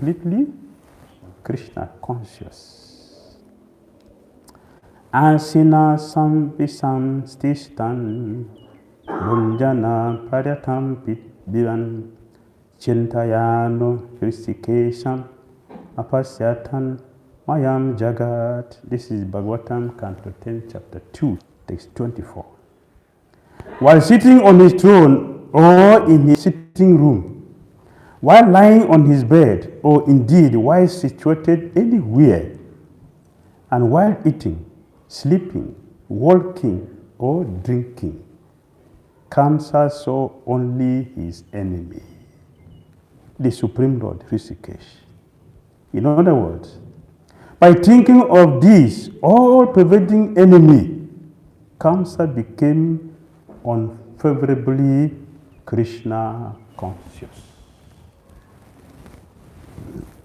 completely Krishna conscious. Asina samvisam stistan bunjana pradyatam vivan chintayano hrishikesham apasyatan mayam jagat. This is Bhagavatam, Canto 10, Chapter 2, text 24. While sitting on his throne or in his sitting room, while lying on his bed, or indeed while situated anywhere, and while eating, sleeping, walking, or drinking, Kamsa saw only his enemy, the Supreme Lord Hrishikesh. In other words, by thinking of this all-pervading enemy, Kamsa became unfavorably Krishna conscious.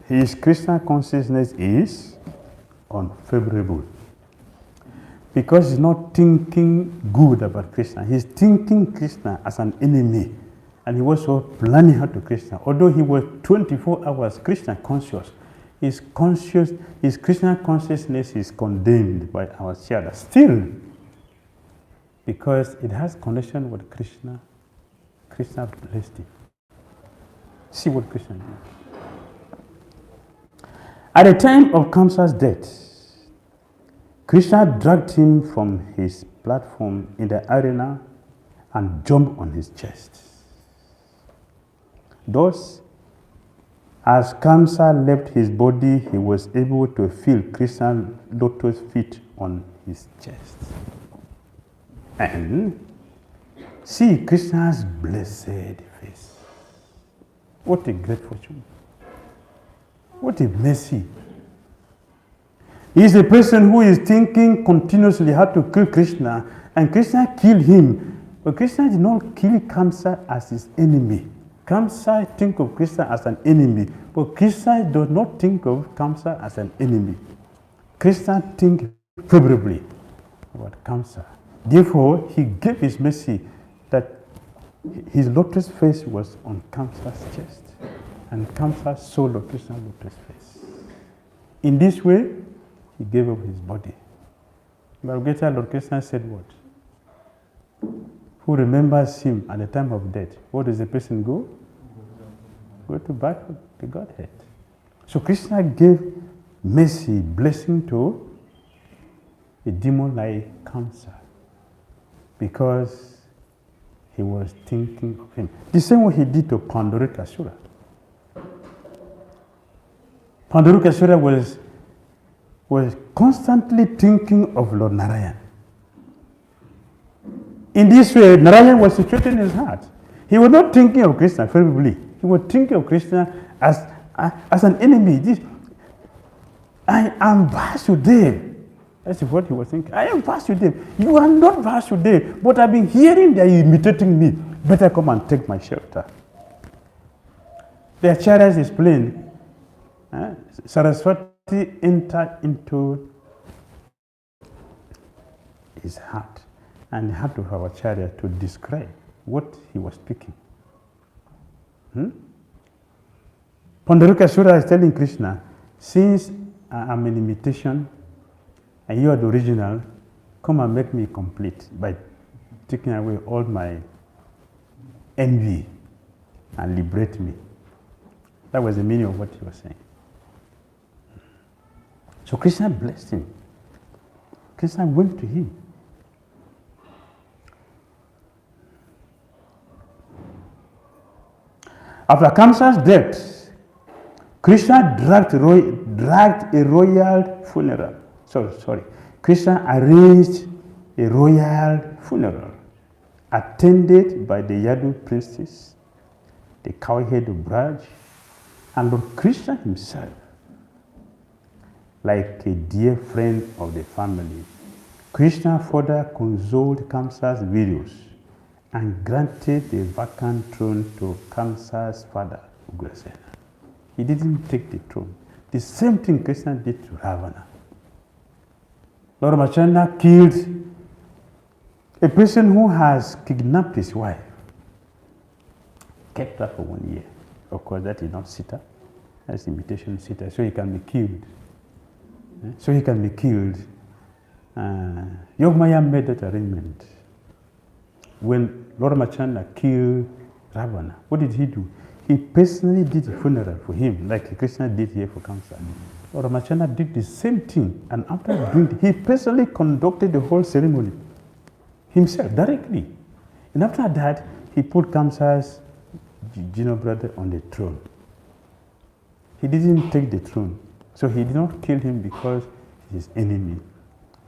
His Krishna consciousness is unfavorable because he's not thinking good about Krishna. He's thinking Krishna as an enemy, and he was so planning how to Krishna. Although he was 24 hours Krishna conscious, his Krishna consciousness is condemned by our Shyada still, because it has connection with Krishna. Krishna blessed him. See what Krishna did. At the time of Kamsa's death, Krishna dragged him from his platform in the arena and jumped on his chest. Thus, as Kamsa left his body, he was able to feel Krishna's lotus feet on his chest. And see Krishna's blessed face. What a great fortune. What a mercy. He is a person who is thinking continuously how to kill Krishna, and Krishna killed him. But Krishna did not kill Kamsa as his enemy. Kamsa thinks of Krishna as an enemy, but Krishna does not think of Kamsa as an enemy. Krishna thinks favorably about Kamsa. Therefore, he gave his mercy that his lotus face was on Kamsa's chest, and Kamsa saw Krishna's lotus face. In this way, he gave up his body. But later, Lord Krishna said what? Who remembers him at the time of death? Where does the person go? Go to back of the Godhead. So Krishna gave mercy, blessing to a demon like Kamsa, because he was thinking of him. The same way he did to Pandurikasura. Pandurikasura was constantly thinking of Lord Narayan. In this way, Narayan was situated in his heart. He was not thinking of Krishna favorably. He was thinking of Krishna as an enemy. I am Vasudev. That's what he was thinking. I am Vasudev. You are not Vasudev, but I've been hearing that you're imitating me. Better come and take my shelter. The Acharyas explained, Saraswati entered into his heart and had to have Acharya to describe what he was speaking. Pandurikasura is telling Krishna, since I am an imitation and you are the original, come and make me complete by taking away all my envy and liberate me. That was the meaning of what he was saying. So Krishna blessed him. Krishna went to him. After Kamsa's death, Krishna dragged a royal funeral. Krishna arranged a royal funeral attended by the Yadu princess, the cowherd of Braj, and Lord Krishna himself, like a dear friend of the family. Krishna further consoled Kamsa's widows and granted the vacant throne to Kamsa's father, Ugrasena. He didn't take the throne. The same thing Krishna did to Ravana. Lord Ramachandra killed a person who has kidnapped his wife, kept her for 1 year. Of course, that is not Sita. as imitation sitter, so he can be killed. So he can be killed. 𝐤𝐢𝐳 made that arrangement. When Lord Ramachandra killed Ravana, what did he do? He personally did a funeral for him, like Krishna did here for Kamsa. Lord Ramachandra did the same thing, and after doing it, he personally conducted the whole ceremony himself, directly. And after that, he put Kamsa's brother on the throne. He didn't take the throne. So he did not kill him because he's his enemy.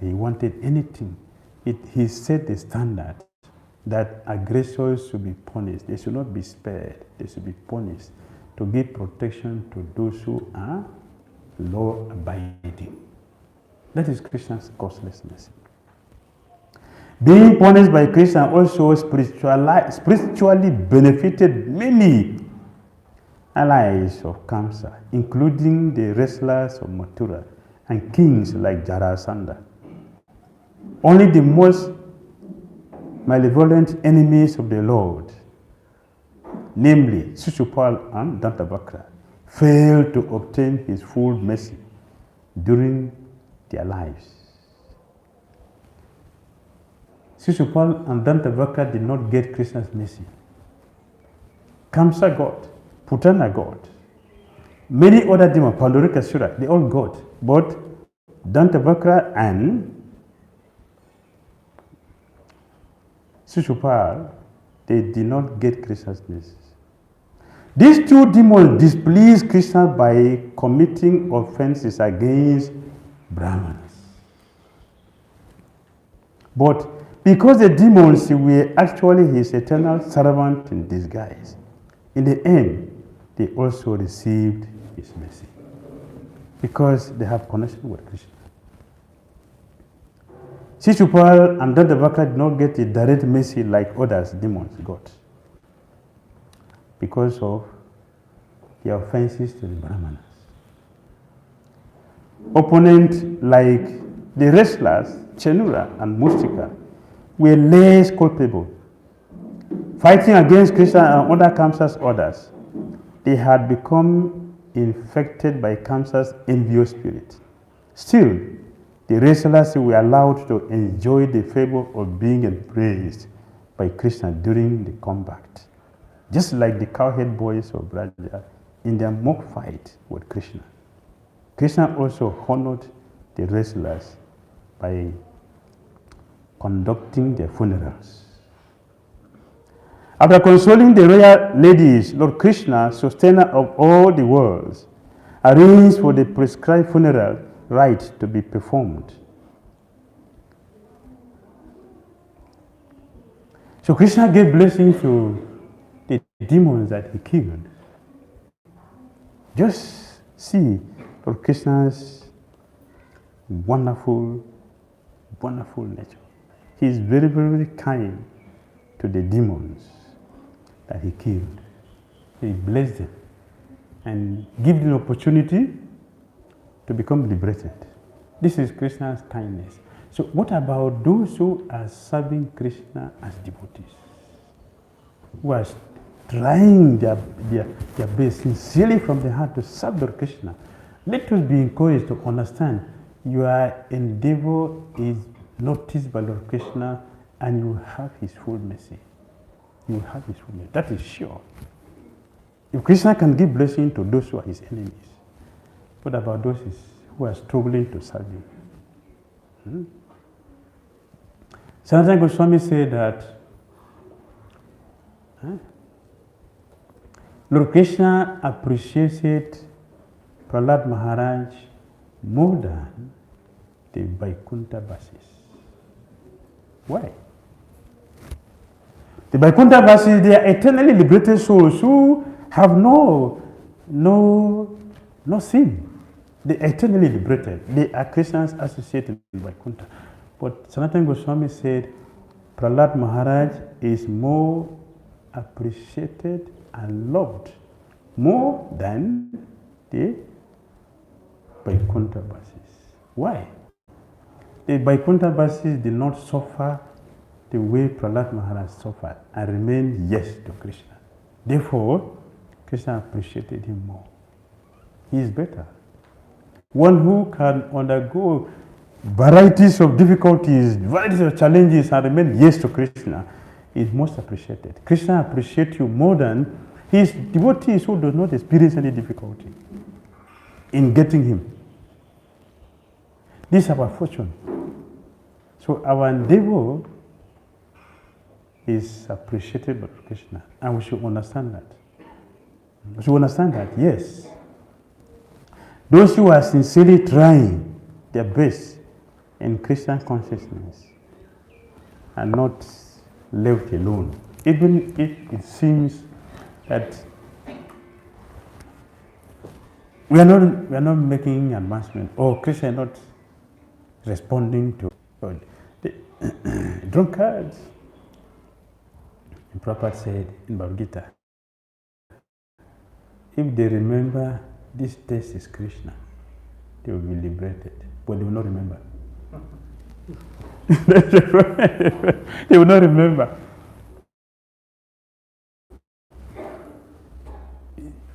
He wanted anything. He set the standard that aggressors should be punished. They should not be spared. They should be punished to give protection to those who are law-abiding. That is Krishna's causeless mercy. Being punished by Krishna also spiritually benefited many allies of Kamsa, including the wrestlers of Mathura and kings like Jarasandha. Only the most malevolent enemies of the Lord, namely Shishupal and Dantavakra, failed to obtain his full mercy during their lives. Shishupal and Dantavakra did not get Krishna's mercy. Kamsa got, Putana got, many other demons, Pandurikasura, they all got, but Dantavakra and Shishupal, they did not get Krishna's mercy. These two demons displeased Krishna by committing offenses against Brahmanas. But because the demons were actually his eternal servant in disguise, in the end, they also received his mercy because they have connection with Krishna. Shishupal and Dantavakra did not get a direct mercy like others demons got because of their offenses to the Brahmanas. Opponents like the wrestlers, Chenura and Mustika, were less culpable. Fighting against Krishna and other Kamsa's orders, they had become infected by Kamsa's envious spirit. Still, the wrestlers were allowed to enjoy the favor of being embraced by Krishna during the combat, just like the cowhead boys of Braja in their mock fight with Krishna. Krishna also honored the wrestlers by conducting their funerals. After consoling the royal ladies, Lord Krishna, sustainer of all the worlds, arranged for the prescribed funeral rite to be performed. So Krishna gave blessing to the demons that he killed. Just see Lord Krishna's wonderful, wonderful nature. He is very, very kind to the demons that he killed. He blessed them and give them opportunity to become liberated. This is Krishna's kindness. So what about those who are serving Krishna as devotees? Who are trying their best sincerely from the heart to serve Lord Krishna? Let us be encouraged to understand your endeavor is noticed by Lord Krishna and you have his full mercy. You will have his full mercy. That is sure. If Krishna can give blessing to those who are his enemies, what about those who are struggling to serve him? Sanatana Goswami said that Lord Krishna appreciated Prahlad Maharaj more than the Vaikuntha Vasis. Why? The Vaikuntha Vasis, they are eternally liberated souls who have no sin. They are eternally liberated. They are Krishna's associated with Vaikuntha. But Sanatana Goswami said Prahlad Maharaj is more appreciated and loved more than the Vaikuntha Vasis. Why? The Vaikuntha Vasis did not suffer the way Prahlad Maharaj suffered and remained yes to Krishna. Therefore, Krishna appreciated him more. he is better. One who can undergo varieties of difficulties, varieties of challenges and remain yes to Krishna is most appreciated. Krishna appreciates you more than his devotees who do not experience any difficulty in getting him. This is our fortune. So our endeavor is appreciated by Krishna, and we should understand that. We should understand that, yes. Those who are sincerely trying their best in Christian consciousness are not left alone. Even if it seems that we are not making advancement, or Krishna is not responding to the drunkards. And Prabhupada said in Bhagavad Gita, if they remember this test is Krishna, they will be liberated, but they will not remember. They will not remember.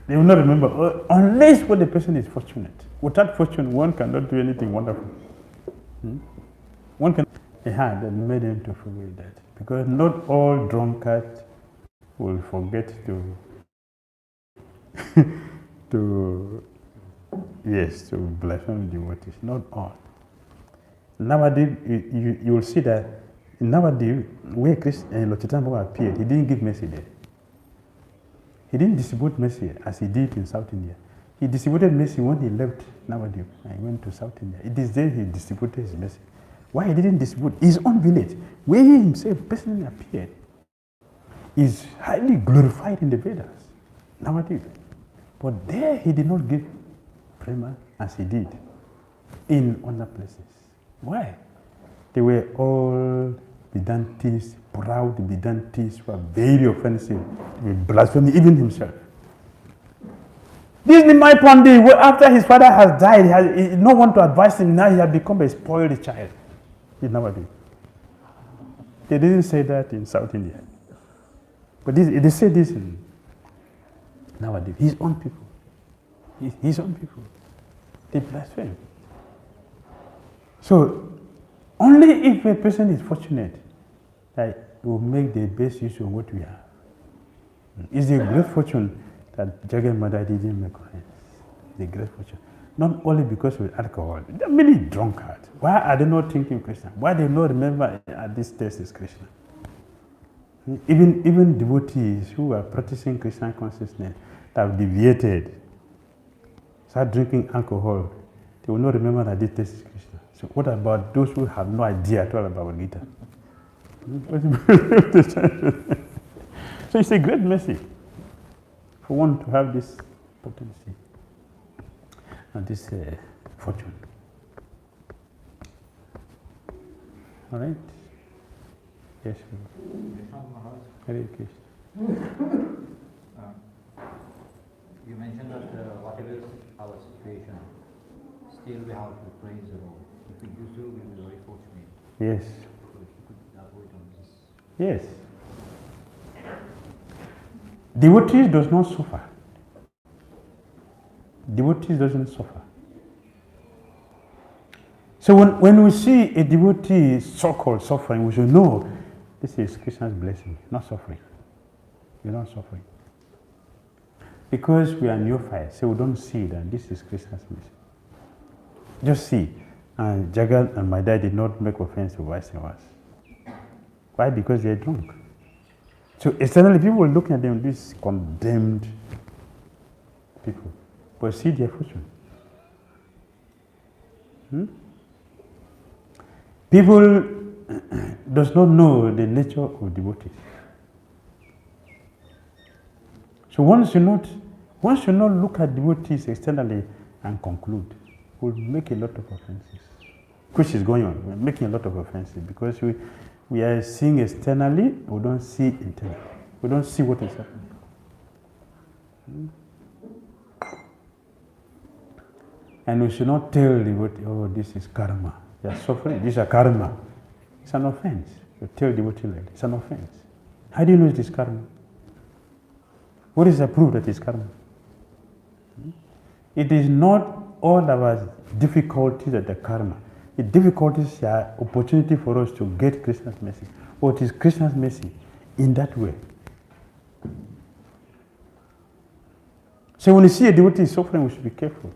They will not remember unless when the person is fortunate. Without fortune, one cannot do anything wonderful. One can. That made them to forget that, because not all drunkards will forget to blaspheme devotees. Not all. Nowadays, you will see that nowadays, where Lord Chaitanya appeared, he didn't give mercy there. He didn't distribute mercy as he did in South India. He distributed mercy when he left Navadip and went to South India. It is there he distributed his mercy. Why he didn't distribute his own village, where he himself personally appeared, is highly glorified in the Vedas, Navadip. But there he did not give prema as he did in other places. Why? They were all Vedantis, proud Vedantis who are very offensive, blasphemy, even himself. This is my Pandit, after his father has died, he no one to advise him, now he has become a spoiled child. He never did. They didn't say that in South India. But they say this in nowadays. His own people. His own people. They blaspheme. So, only if a person is fortunate that will make the best use of what we have. It's a great fortune that Jagannath didn't make friends. It's a great fortune. Not only because of alcohol. They're many drunkards. Why are they not thinking Krishna? Why do they not remember at this test is Krishna? Even devotees who are practicing Krishna consciousness that have deviated, start drinking alcohol, they will not remember that this test is Krishna. So what about those who have no idea at all about Gita? So it's a great mercy for one to have this potency and this fortune. All right? Yes. Hare Krishna. You mentioned that whatever is our situation, still we have to praise the Lord. If we do so, we will be very fortunate. Yes. So if you could elaborate on this. Yes. Devotees does not suffer. Devotees doesn't suffer. So when we see a devotee so-called suffering, we should know this is Krishna's blessing, not suffering. We're not suffering. Because we are neophytes, so we don't see that this is Krishna's blessing. Just see. And Jagat and my dad did not make offense to vice versa. Why? Because they're drunk. So externally people will look at them, these condemned people. But see their fortune. People does not know the nature of devotees. So one should not look at devotees externally and conclude. We'll make a lot of offenses. Which is going on. We're making a lot of offenses because we are seeing externally, we don't see internally. We don't see what is happening. And we should not tell the devotee, oh, this is karma. They are suffering. This is karma. It's an offense. You tell the devotee like that. It's an offense. How do you know it is karma? What is the proof that it's karma? It is not all about difficulties at the karma. The difficulties are opportunity for us to get Krishna's mercy. What is Krishna's mercy? In that way. So when you see a devotee suffering, we should be careful.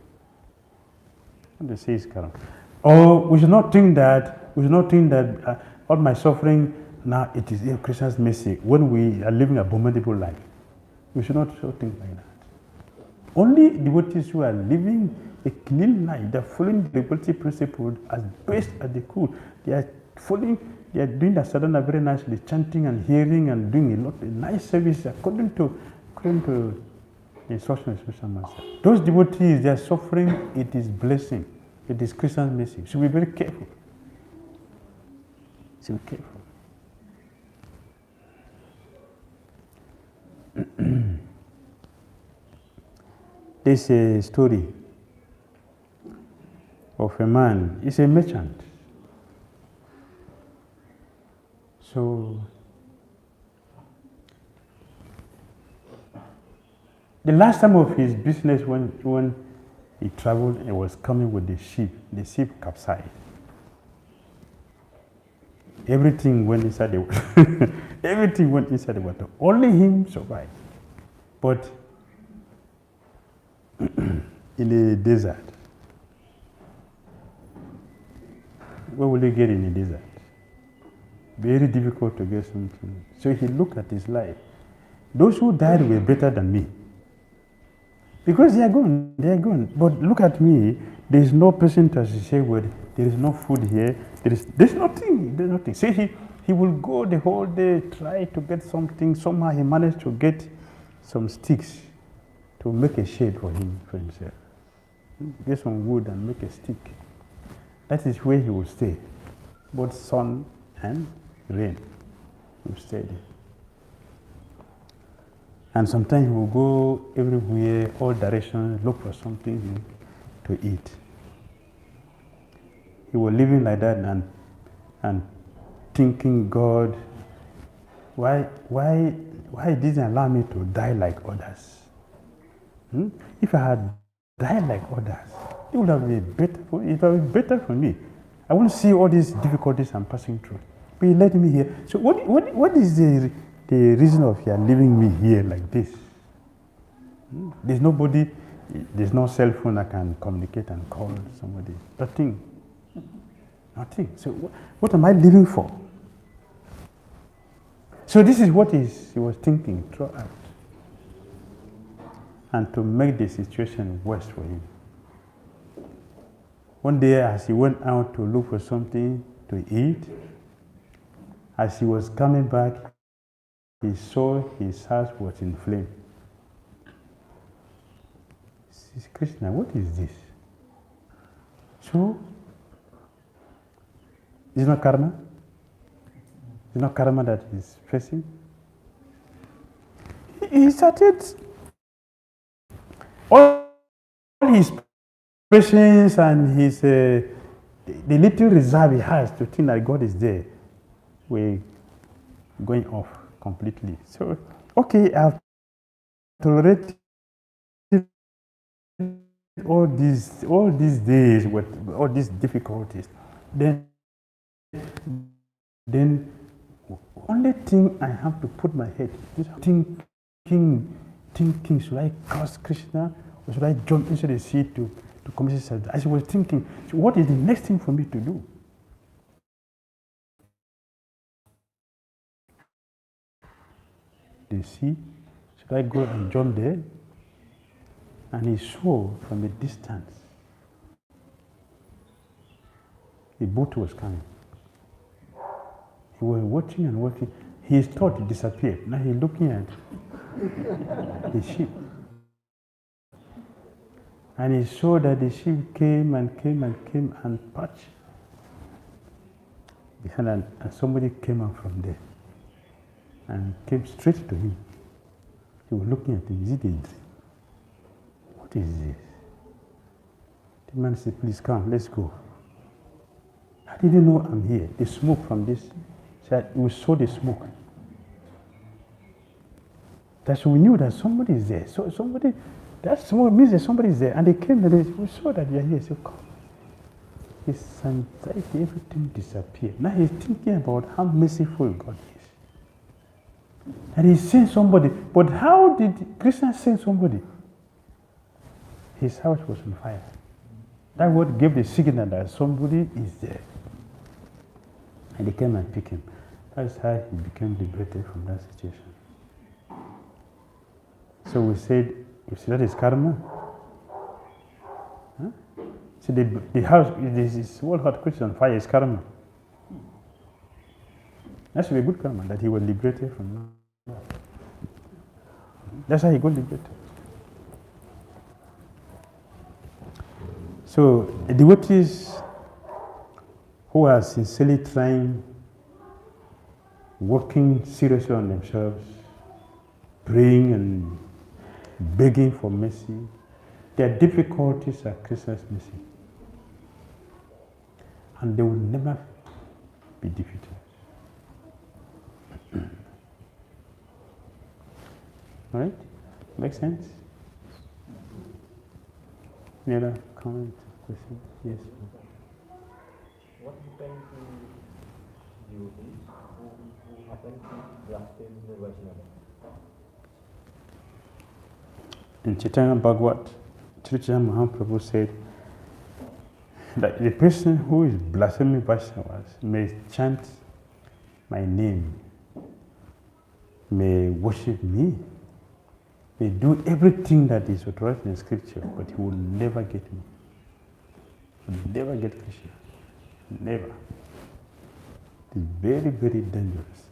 What they say is karma. Or we should not think that all my suffering now it is Krishna's mercy when we are living an abominable life. We should not think like that. Only devotees who are living a clean life, they are following the devotee principle as best as they could. They are doing the sadhana very nicely, chanting and hearing and doing a nice service according to the instruction of Special Master. Those devotees, they are suffering, it is blessing. It is Krishna's mercy. So be very careful. So be careful. There's a story of a man. He's a merchant. So the last time of his business when he traveled and was coming with the ship capsized. Everything went inside the water. Everything went inside the water. Only him survived. But in a desert, where will you get in a desert? Very difficult to get something. So he looked at his life. Those who died were better than me. Because they are gone. But look at me, there is no person to associate with, there is no food here, there's nothing. See, he will go the whole day, try to get something. Somehow he managed to get some sticks to make a shade for himself. Get some wood and make a stick. That is where he will stay. Both sun and rain. He will stay there. And sometimes he will go everywhere, all directions, look for something to eat. He was living like that and thinking, God, why didn't allow me to die like others? If I had died like others, it would have been better. It would have been better for me. I wouldn't see all these difficulties I'm passing through. But he let me here. So what is the reason of your leaving me here like this? There's nobody, there's no cell phone I can communicate and call somebody. Nothing. So what am I living for? So this is what he was thinking throughout. And to make the situation worse for him. One day as he went out to look for something to eat, as he was coming back, he saw his house was in flame. He said, Krishna, what is this? So, it's not karma? It's not karma that he's facing? He started all his patience and his the little reserve he has to think that God is there were going off completely. So, okay, I've tolerated all these days with all these difficulties. Then only thing I have to put my head is thinking, should I curse Krishna or should I jump into the sea to commit suicide? As I was thinking, so what is the next thing for me to do? The sea, should I go and jump there? And he saw from a distance a boat was coming. He was watching and watching. He thought it disappeared. Now he's looking at the ship. And he saw that the ship came and patched. And somebody came out from there and came straight to him. He was looking at him. Is it a dream? What is this? The man said, please come, let's go. I didn't know I'm here. The smoke from this, we saw the smoke. That's when we knew that somebody is there. So somebody That means that somebody is there. And they came and we saw that you are here. So come. His anxiety, everything disappeared. Now he's thinking about how merciful God is. And he sent somebody. But how did Krishna send somebody? His house was on fire. That word gave the signal that somebody is there. And they came and picked him. That's how he became liberated from that situation. So we said, you see that is karma? Huh? See the house, this whole hot Christian fire is karma. That should be a good karma, that he was liberated from that. That's how he got liberated. So devotees who are sincerely trying, working seriously on themselves, praying and begging for mercy, their difficulties are Krishna's mercy. And they will never be defeated. All right? Makes sense? Any other comment, question? Yes. What depends on devotees who happen to blaspheme the Vaishnava? In Chaitanya Bhagavat, Sri Chaitanya Mahaprabhu said that the person who is blaspheming Vaishnavas may chant my name, may worship me, may do everything that is authorized in scripture, but he will never get me. He will never get Krishna. Never. It's very, very dangerous.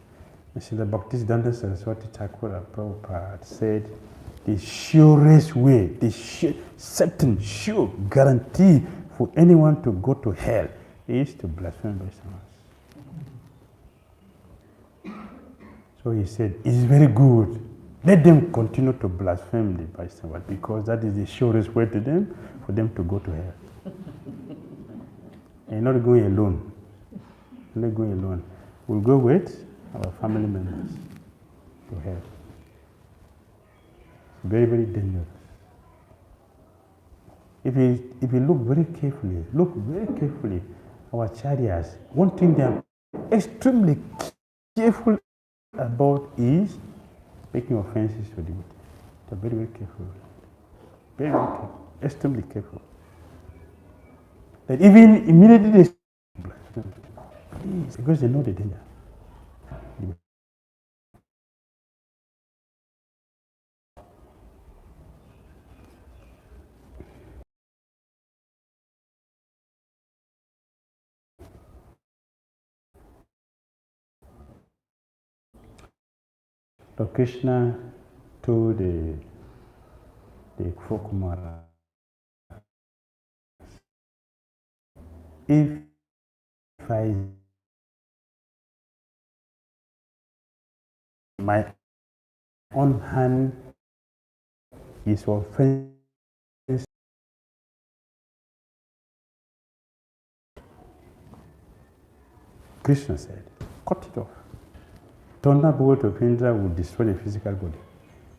And Srila Bhaktisiddhanta Saraswati Thakur Prabhupada said, the surest way, the certain, sure guarantee for anyone to go to hell is to blaspheme Vaishnavas. So he said, it's very good. Let them continue to blaspheme the Vaishnavas because that is the surest way to them for them to go to hell. And you're not going alone. You're not going alone. We'll go with our family members to hell. Very, very dangerous. If you look very carefully, our chariots, one thing they are extremely careful about is making offenses to the devotee. They're very, very careful. Very, very careful. Extremely careful. That even immediately they please, because they know the danger. Lord Krishna told the four Kumaras, if I my own hand is offense, Krishna said, cut it off. Thunderbolt of Indra would destroy the physical body,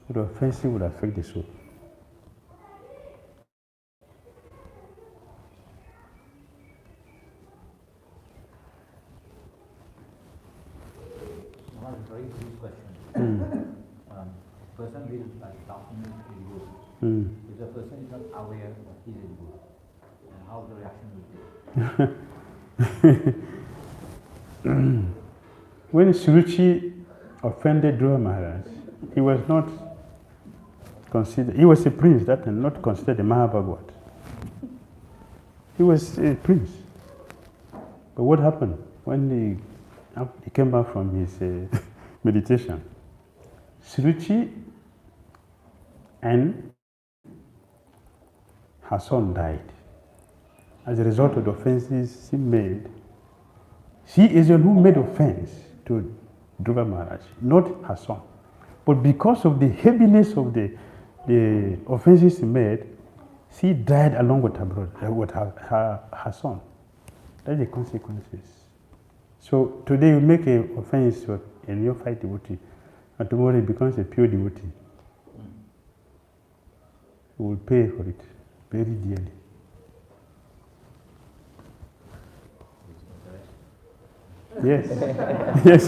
but offense would affect the soul. One very brief question. Person will talking is good. If the person is not aware that he is good, and how the reaction will be? When Suruchi offended Dhruva Maharaj, he was not considered, he was a prince that time, not considered a Mahabhagavat. He was a prince. But what happened when he came back from his meditation? Suruchi and her son died as a result of the offenses she made. She is the one who made offense to Dhruva Maharaj, not her son. But because of the heaviness of the offenses she made, she died along with her brother, with her son. That's the consequences. So today you make an offense to a neophyte devotee, and tomorrow it becomes a pure devotee. we will pay for it very dearly. Yes. Yes.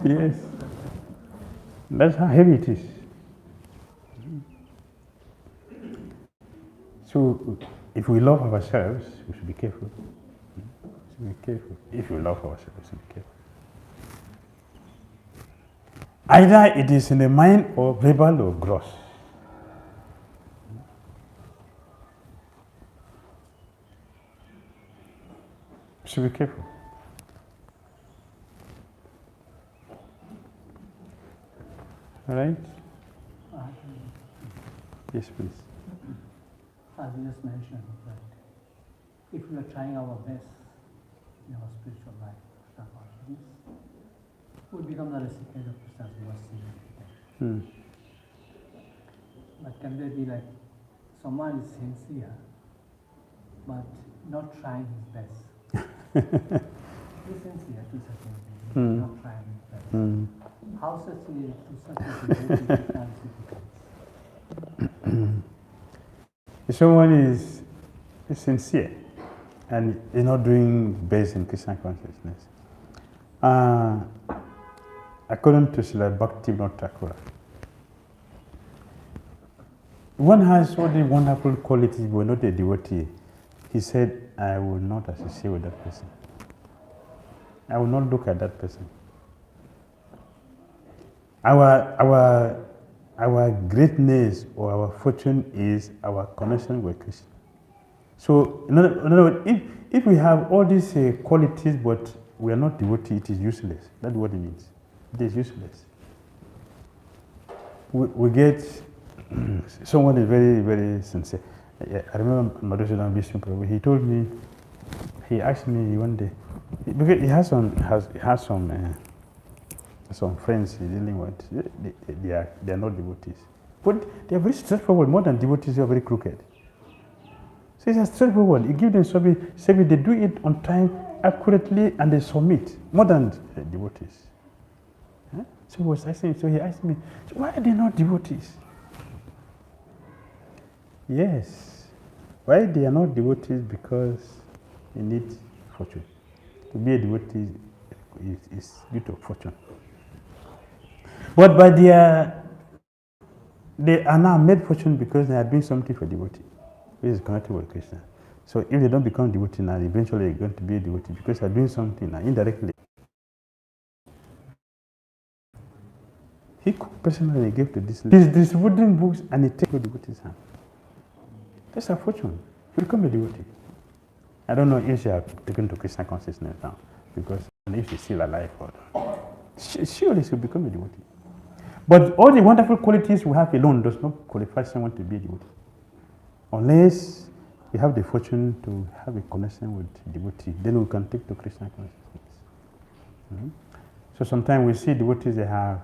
Yes. That's how heavy it is. So, if we love ourselves, we should be careful. We should be careful. If we love ourselves, we should be careful. Either it is in the mind or verbal or gross. We should be careful. All right? Yes, please. As you just mentioned, that if we are trying our best in our spiritual life, Krishna consciousness, we become the recipient of Krishna's mercy. But can there be like someone is sincere, but not trying his best? He's sincere to such a thing, not trying his best. How such a devotee If someone is sincere and is not doing best in Krishna consciousness, according to Srila Bhakti Thakur, one has all the wonderful qualities but not a devotee. He said, I will not associate with that person. I will not look at that person. Our greatness or our fortune is our connection with Krishna. So, in other words, if we have all these qualities but we are not devotee, it is useless. That's what it means. It is useless. We get someone is very, very sincere. I remember Madhusudan Vishnu Prabhu. He told me, he asked me one day, because he has some friends he's dealing with, they are not devotees. But they are very straightforward, more than devotees who are very crooked. So it's straightforward. You give them service, they do it on time, accurately, and they submit, more than devotees. Huh? So he asked me, so why are they not devotees? Yes. Why they are not devotees? Because they need fortune. To be a devotee is due to fortune. But they are now made fortune because they are doing something for devotee, which is connected with Krishna. So if they don't become devotee now, eventually they're going to be a devotee because they're doing something now indirectly. He personally gave to this. He's distributing books and he takes the devotee's hand. That's a fortune. He become a devotee. I don't know if she has taken to Krishna consciousness now, because if she's still alive or not. Surely she'll become a devotee. But all the wonderful qualities we have alone does not qualify someone to be a devotee. Unless we have the fortune to have a connection with devotee, then we can take to Krishna consciousness. So sometimes we see devotees, they have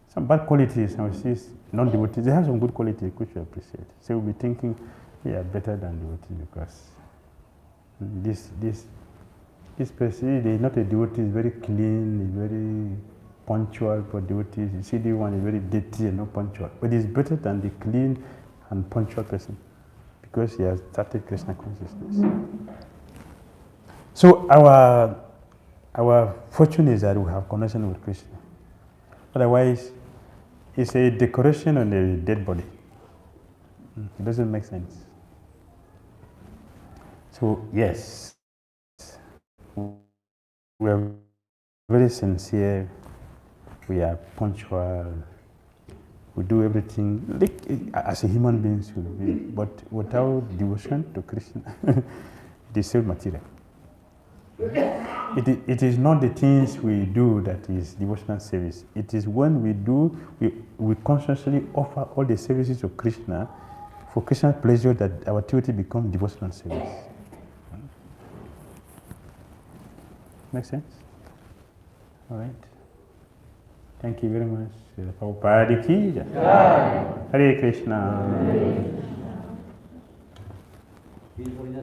some bad qualities, and we see non-devotees, they have some good qualities which we appreciate. So we'll be thinking, we are better than devotees because this person, they not a devotee, is very clean, is very punctual for devotees. You see, the one is very dirty and not punctual. But he's better than the clean and punctual person because he has started Krishna consciousness. So our fortune is that we have connection with Krishna. Otherwise, it's a decoration on a dead body. It doesn't make sense. So yes, we are very sincere, we are punctual, we do everything like as a human being should be, but without devotion to Krishna, it is still material. It is not the things we do that is devotional service. It is when we consciously offer all the services of Krishna for Krishna's pleasure that our activity becomes devotional service. Make sense? All right. Thank you very much. Prabhupada ki jai. Hare Krishna. Hare Krishna.